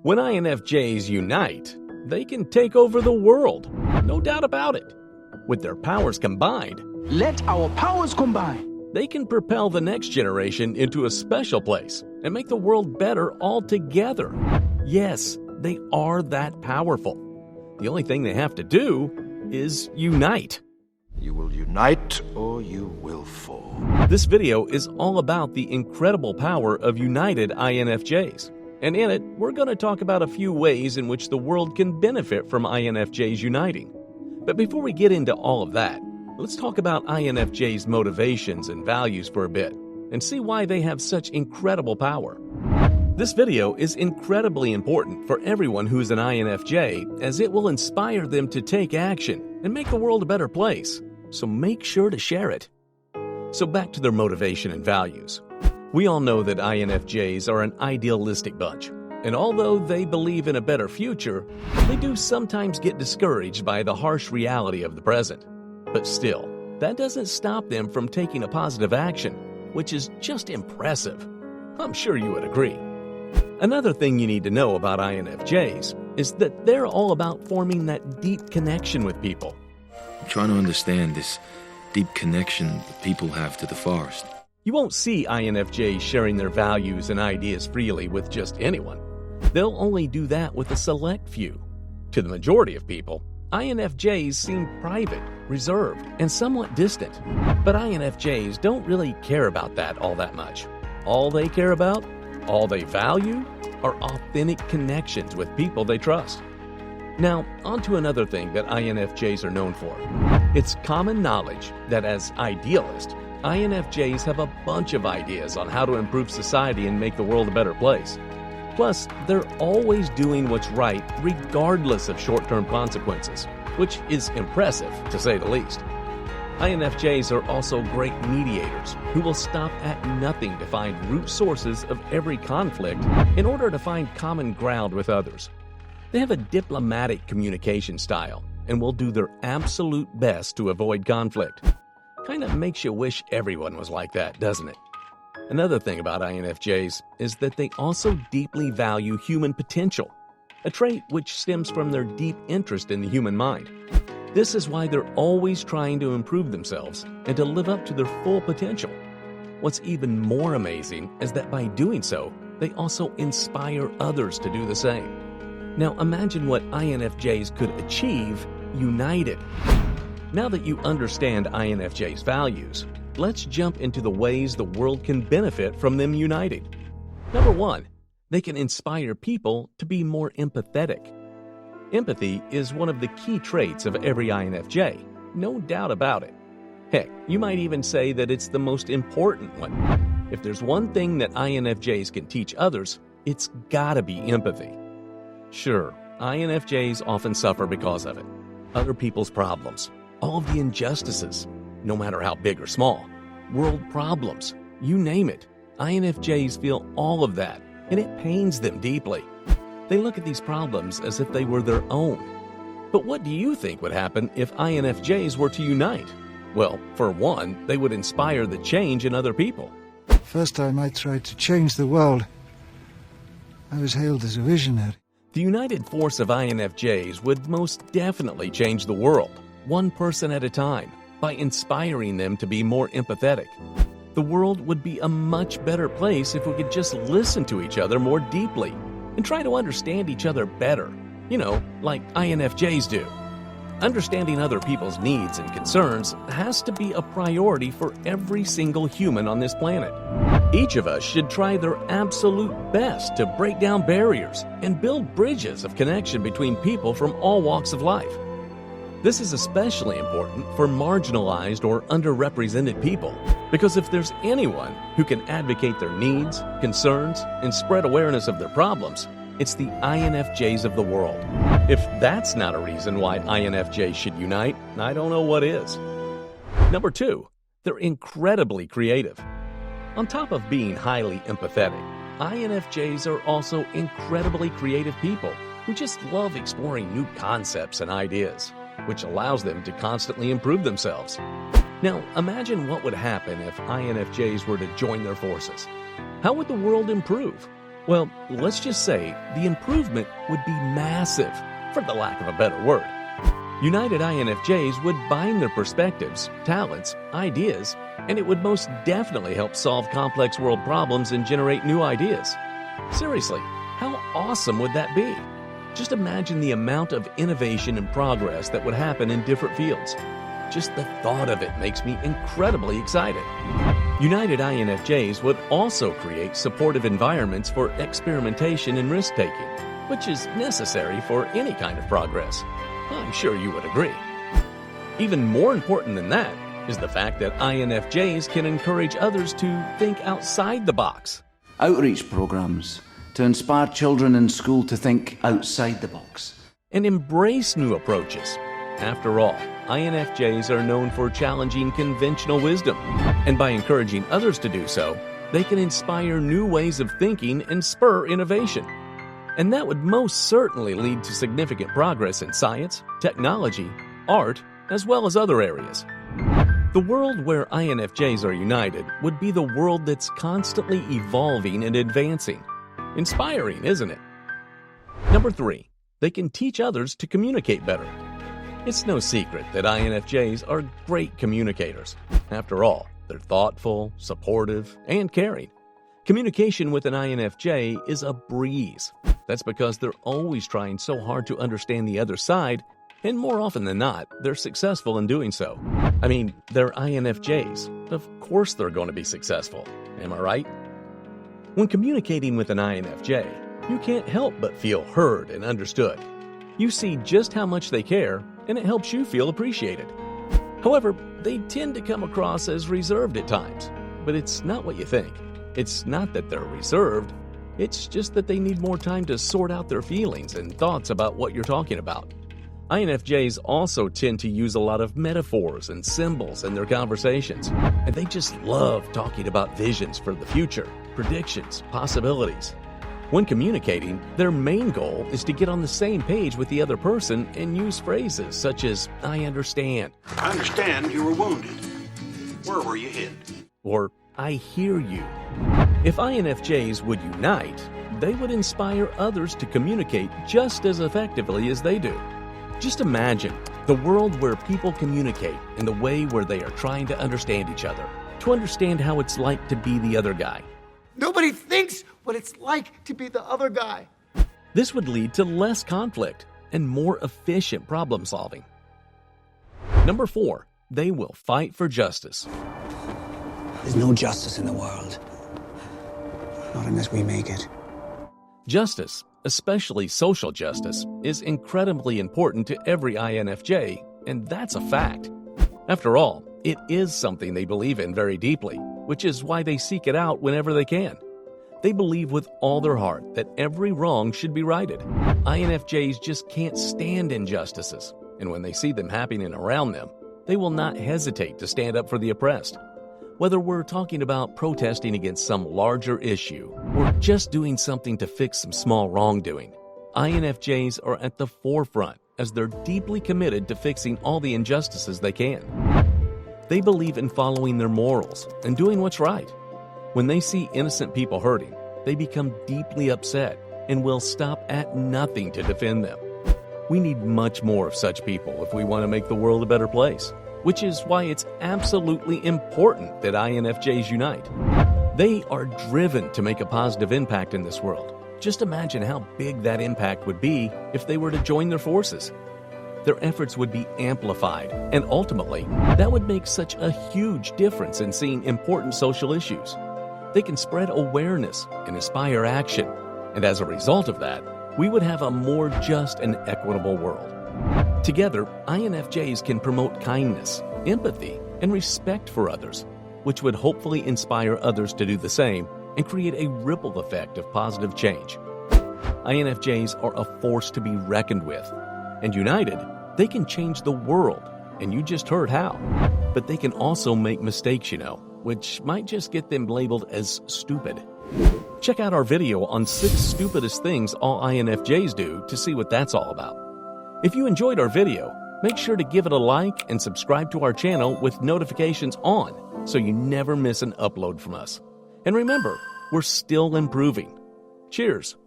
When INFJs unite, they can take over the world, no doubt about it. With their powers combined, let our powers combine. They can propel the next generation into a special place and make the world better altogether. Yes, they are that powerful. The only thing they have to do is unite. You will unite or you will fall. This video is all about the incredible power of united INFJs. And in it, we're going to talk about a few ways in which the world can benefit from INFJs uniting. But before we get into all of that, let's talk about INFJs' motivations and values for a bit and see why they have such incredible power. This video is incredibly important for everyone who's an INFJ, as it will inspire them to take action and make the world a better place. So make sure to share it. So back to their motivation and values. We all know that INFJs are an idealistic bunch, and although they believe in a better future, they do sometimes get discouraged by the harsh reality of the present. But still, that doesn't stop them from taking a positive action, which is just impressive. I'm sure you would agree. Another thing you need to know about INFJs is that they're all about forming that deep connection with people. I'm trying to understand this deep connection that people have to the forest. You won't see INFJs sharing their values and ideas freely with just anyone. They'll only do that with a select few. To the majority of people, INFJs seem private, reserved, and somewhat distant. But INFJs don't really care about that all that much. All they care about, all they value, are authentic connections with people they trust. Now, on to another thing that INFJs are known for. It's common knowledge that as idealists, INFJs have a bunch of ideas on how to improve society and make the world a better place. Plus, they're always doing what's right regardless of short-term consequences, which is impressive to say the least. INFJs are also great mediators who will stop at nothing to find root sources of every conflict in order to find common ground with others. They have a diplomatic communication style and will do their absolute best to avoid conflict. Kind of makes you wish everyone was like that, doesn't it? Another thing about INFJs is that they also deeply value human potential, a trait which stems from their deep interest in the human mind. This is why they're always trying to improve themselves and to live up to their full potential. What's even more amazing is that by doing so, they also inspire others to do the same. Now imagine what INFJs could achieve united. Now that you understand INFJ's values, let's jump into the ways the world can benefit from them uniting. Number 1, they can inspire people to be more empathetic. Empathy is one of the key traits of every INFJ, no doubt about it. Heck, you might even say that it's the most important one. If there's one thing that INFJs can teach others, it's gotta be empathy. Sure, INFJs often suffer because of it. Other people's problems, all of the injustices, no matter how big or small, world problems, you name it. INFJs feel all of that, and it pains them deeply. They look at these problems as if they were their own. But what do you think would happen if INFJs were to unite? Well, for one, they would inspire the change in other people. First time I tried to change the world, I was hailed as a visionary. The united force of INFJs would most definitely change the world, one person at a time, by inspiring them to be more empathetic. The world would be a much better place if we could just listen to each other more deeply and try to understand each other better, like INFJs do. Understanding other people's needs and concerns has to be a priority for every single human on this planet. Each of us should try their absolute best to break down barriers and build bridges of connection between people from all walks of life. This is especially important for marginalized or underrepresented people, because if there's anyone who can advocate their needs, concerns, and spread awareness of their problems, it's the INFJs of the world. If that's not a reason why INFJs should unite, I don't know what is. Number 2, they're incredibly creative. On top of being highly empathetic, INFJs are also incredibly creative people who just love exploring new concepts and ideas, which allows them to constantly improve themselves. Now, imagine what would happen if INFJs were to join their forces. How would the world improve? Well, let's just say the improvement would be massive, for the lack of a better word. United INFJs would bind their perspectives, talents, ideas, and it would most definitely help solve complex world problems and generate new ideas. Seriously, how awesome would that be? Just imagine the amount of innovation and progress that would happen in different fields. Just the thought of it makes me incredibly excited. United INFJs would also create supportive environments for experimentation and risk-taking, which is necessary for any kind of progress. I'm sure you would agree. Even more important than that is the fact that INFJs can encourage others to think outside the box. Outreach programs to inspire children in school to think outside the box. And embrace new approaches. After all, INFJs are known for challenging conventional wisdom, and by encouraging others to do so, they can inspire new ways of thinking and spur innovation. And that would most certainly lead to significant progress in science, technology, art, as well as other areas. The world where INFJs are united would be the world that's constantly evolving and advancing. Inspiring, isn't it? Number 3, they can teach others to communicate better. It's no secret that INFJs are great communicators. After all, they're thoughtful, supportive, and caring. Communication with an INFJ is a breeze. That's because they're always trying so hard to understand the other side, and more often than not, they're successful in doing so. I mean, they're INFJs. Of course they're going to be successful. Am I right? When communicating with an INFJ, you can't help but feel heard and understood. You see just how much they care, and it helps you feel appreciated. However, they tend to come across as reserved at times, but it's not what you think. It's not that they're reserved, it's just that they need more time to sort out their feelings and thoughts about what you're talking about. INFJs also tend to use a lot of metaphors and symbols in their conversations, and they just love talking about visions for the future, predictions, possibilities. When communicating, their main goal is to get on the same page with the other person and use phrases such as, "I understand." I understand you were wounded. Where were you hit? Or, "I hear you." If INFJs would unite, they would inspire others to communicate just as effectively as they do. Just imagine the world where people communicate in the way where they are trying to understand each other, to understand how it's like to be the other guy. Nobody thinks what it's like to be the other guy. This would lead to less conflict and more efficient problem solving. Number 4, they will fight for justice. There's no justice in the world. Not unless we make it. Justice, especially social justice, is incredibly important to every INFJ, and that's a fact. After all, it is something they believe in very deeply, which is why they seek it out whenever they can. They believe with all their heart that every wrong should be righted. INFJs just can't stand injustices, and when they see them happening around them, they will not hesitate to stand up for the oppressed. Whether we're talking about protesting against some larger issue or just doing something to fix some small wrongdoing, INFJs are at the forefront as they're deeply committed to fixing all the injustices they can. They believe in following their morals and doing what's right. When they see innocent people hurting, they become deeply upset and will stop at nothing to defend them. We need much more of such people if we want to make the world a better place, which is why it's absolutely important that INFJs unite. They are driven to make a positive impact in this world. Just imagine how big that impact would be if they were to join their forces. Their efforts would be amplified, and ultimately, that would make such a huge difference in seeing important social issues. They can spread awareness and inspire action, and as a result of that, we would have a more just and equitable world. Together, INFJs can promote kindness, empathy, and respect for others, which would hopefully inspire others to do the same and create a ripple effect of positive change. INFJs are a force to be reckoned with, and united, they can change the world, and you just heard how. But they can also make mistakes, which might just get them labeled as stupid. Check out our video on 6 stupidest things all INFJs do to see what that's all about. If you enjoyed our video, make sure to give it a like and subscribe to our channel with notifications on so you never miss an upload from us. And remember, we're still improving. Cheers.